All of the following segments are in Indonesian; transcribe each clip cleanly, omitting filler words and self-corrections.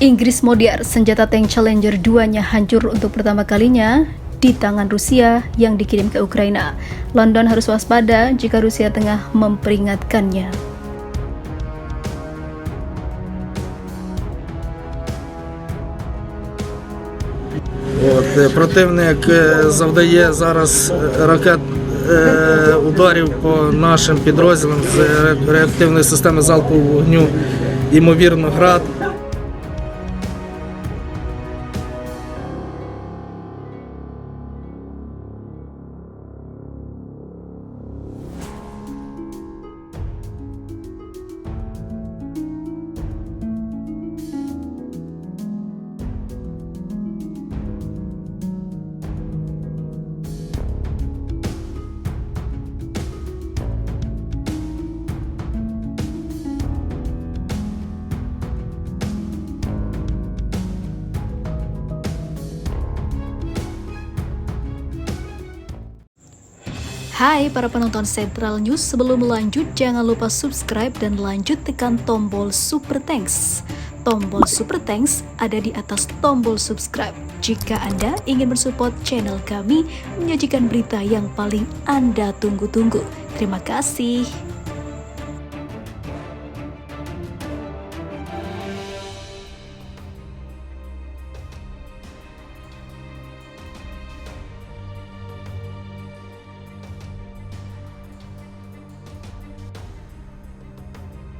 Inggris modern, senjata tank Challenger 2-nya hancur untuk pertama kalinya di tangan Rusia yang dikirim ke Ukraina. London harus waspada jika Rusia tengah memperingatkannya. Противник завдає зараз ударів по нашим підрозділам з реактивної системи залпового вогню, ймовірно, «Град». Hai para penonton Central News, sebelum lanjut jangan lupa subscribe dan lanjut tekan tombol Super Thanks. Tombol Super Thanks ada di atas tombol subscribe. Jika Anda ingin mensupport channel kami menyajikan berita yang paling Anda tunggu-tunggu. Terima kasih.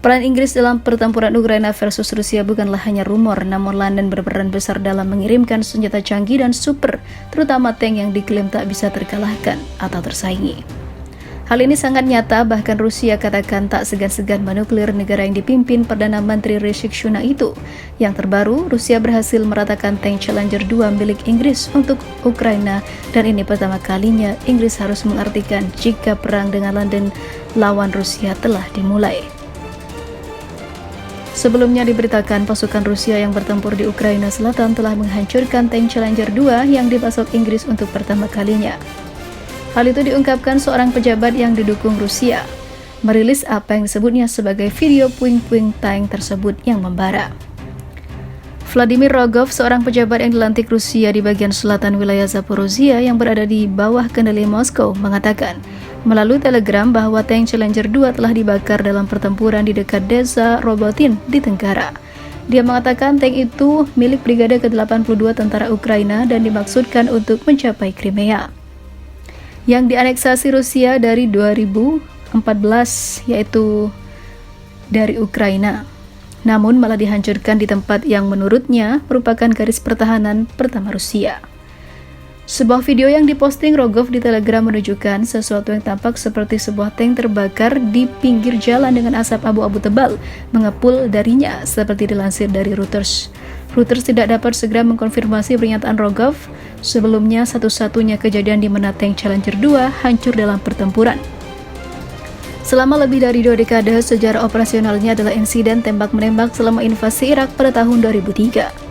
Peran Inggris dalam pertempuran Ukraina versus Rusia bukanlah hanya rumor, namun London berperan besar dalam mengirimkan senjata canggih dan super, terutama tank yang diklaim tak bisa terkalahkan atau tersaingi. Hal ini sangat nyata, bahkan Rusia katakan tak segan-segan menuklir negara yang dipimpin Perdana Menteri Rishi Sunak itu. Yang terbaru, Rusia berhasil meratakan tank Challenger 2 milik Inggris untuk Ukraina, dan ini pertama kalinya Inggris harus mengartikan jika perang dengan London lawan Rusia telah dimulai. Sebelumnya diberitakan pasukan Rusia yang bertempur di Ukraina Selatan telah menghancurkan tank Challenger 2 yang dipasok Inggris untuk pertama kalinya. Hal itu diungkapkan seorang pejabat yang didukung Rusia, merilis apa yang disebutnya sebagai video puing-puing tank tersebut yang membara. Vladimir Rogov, seorang pejabat yang dilantik Rusia di bagian selatan wilayah Zaporozhia yang berada di bawah kendali Moskow, mengatakan melalui telegram bahwa tank Challenger 2 telah dibakar dalam pertempuran di dekat desa Robotin di Tenggara. Dia mengatakan tank itu milik Brigade ke-82 tentara Ukraina dan dimaksudkan untuk mencapai Crimea yang dianeksasi Rusia dari 2014, yaitu dari Ukraina. Namun malah dihancurkan di tempat yang menurutnya merupakan garis pertahanan pertama Rusia. Sebuah video yang diposting Rogov di Telegram menunjukkan sesuatu yang tampak seperti sebuah tank terbakar di pinggir jalan dengan asap abu-abu tebal mengepul darinya, seperti dilansir dari Reuters. Reuters tidak dapat segera mengkonfirmasi pernyataan Rogov. Sebelumnya, satu-satunya kejadian di mana tank Challenger 2 hancur dalam pertempuran. Selama lebih dari 2 dekade, sejarah operasionalnya adalah insiden tembak-menembak selama invasi Irak pada tahun 2003.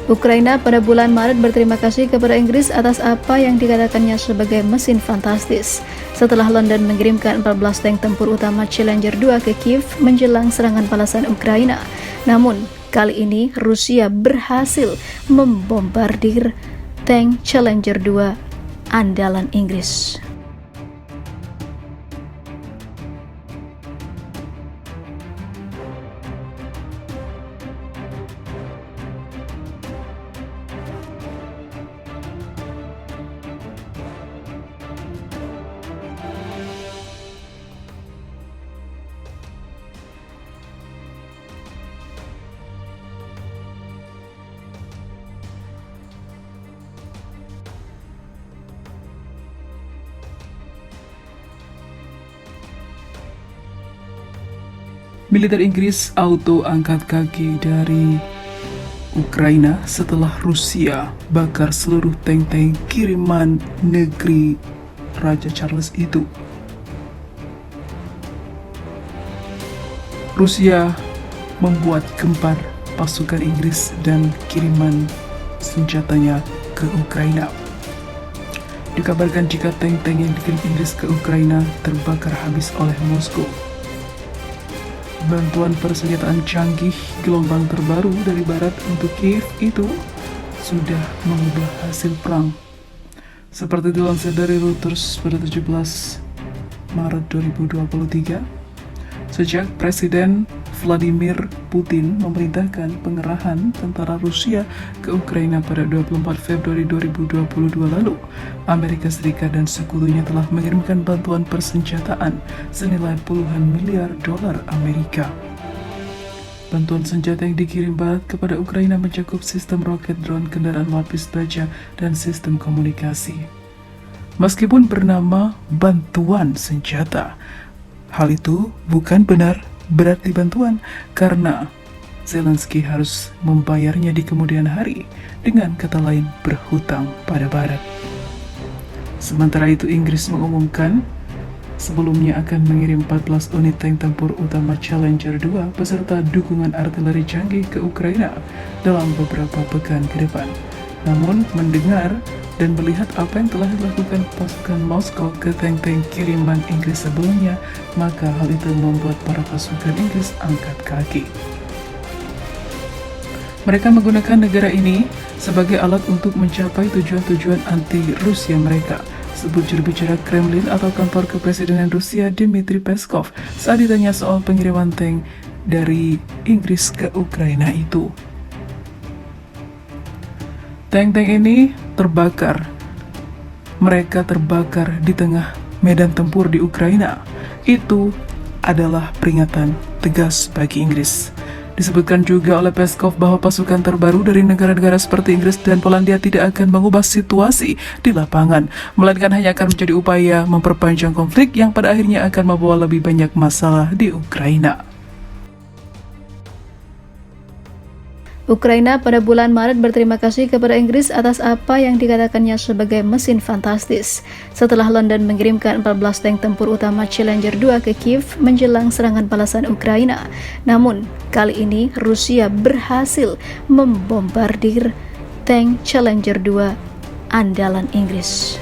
Ukraina pada bulan Maret berterima kasih kepada Inggris atas apa yang dikatakannya sebagai mesin fantastis setelah London mengirimkan 14 tank tempur utama Challenger 2 ke Kiev menjelang serangan balasan Ukraina. Namun, kali ini Rusia berhasil membombardir tank Challenger 2 andalan Inggris. Militer Inggris auto angkat kaki dari Ukraina setelah Rusia bakar seluruh tank-tank kiriman negeri Raja Charles itu. Rusia membuat gempar pasukan Inggris dan kiriman senjatanya ke Ukraina. Dikabarkan jika tank-tank yang dikirim Inggris ke Ukraina terbakar habis oleh Moskow. bantuan persenjataan canggih gelombang terbaru dari barat untuk Kiev itu sudah mengubah hasil perang. Seperti dilansir dari Reuters pada 17 Maret 2023, sejak Presiden Vladimir Putin memerintahkan pengerahan tentara Rusia ke Ukraina pada 24 Februari 2022 lalu, Amerika Serikat dan sekutunya telah mengirimkan bantuan persenjataan senilai puluhan miliar dolar Amerika. Bantuan senjata yang dikirim Barat kepada Ukraina mencakup sistem roket, drone, kendaraan lapis baja, dan sistem komunikasi. Meskipun bernama bantuan senjata, hal itu bukan benar berarti bantuan, karena Zelensky harus membayarnya di kemudian hari, dengan kata lain berhutang pada Barat. Sementara itu, Inggris mengumumkan sebelumnya akan mengirim 14 unit tank tempur utama Challenger 2 beserta dukungan artileri canggih ke Ukraina dalam beberapa pekan ke depan. Namun, mendengar dan melihat apa yang telah dilakukan pasukan Moskow ke tank-tank kiriman Inggris sebelumnya, maka hal itu membuat para pasukan Inggris angkat kaki. Mereka menggunakan negara ini sebagai alat untuk mencapai tujuan-tujuan anti-Rusia mereka, sebut juru bicara Kremlin atau kantor kepresidenan Rusia Dmitry Peskov saat ditanya soal pengiriman tank dari Inggris ke Ukraina itu. Tank-tank ini terbakar. Mereka terbakar di tengah medan tempur di Ukraina. Itu adalah peringatan tegas bagi Inggris. Disebutkan juga oleh Peskov bahwa pasukan terbaru dari negara-negara seperti Inggris dan Polandia tidak akan mengubah situasi di lapangan, melainkan hanya akan menjadi upaya memperpanjang konflik yang pada akhirnya akan membawa lebih banyak masalah di Ukraina. Ukraina pada bulan Maret berterima kasih kepada Inggris atas apa yang dikatakannya sebagai mesin fantastis setelah London mengirimkan 14 tank tempur utama Challenger 2 ke Kiev menjelang serangan balasan Ukraina. Namun, kali ini Rusia berhasil membombardir tank Challenger 2 andalan Inggris.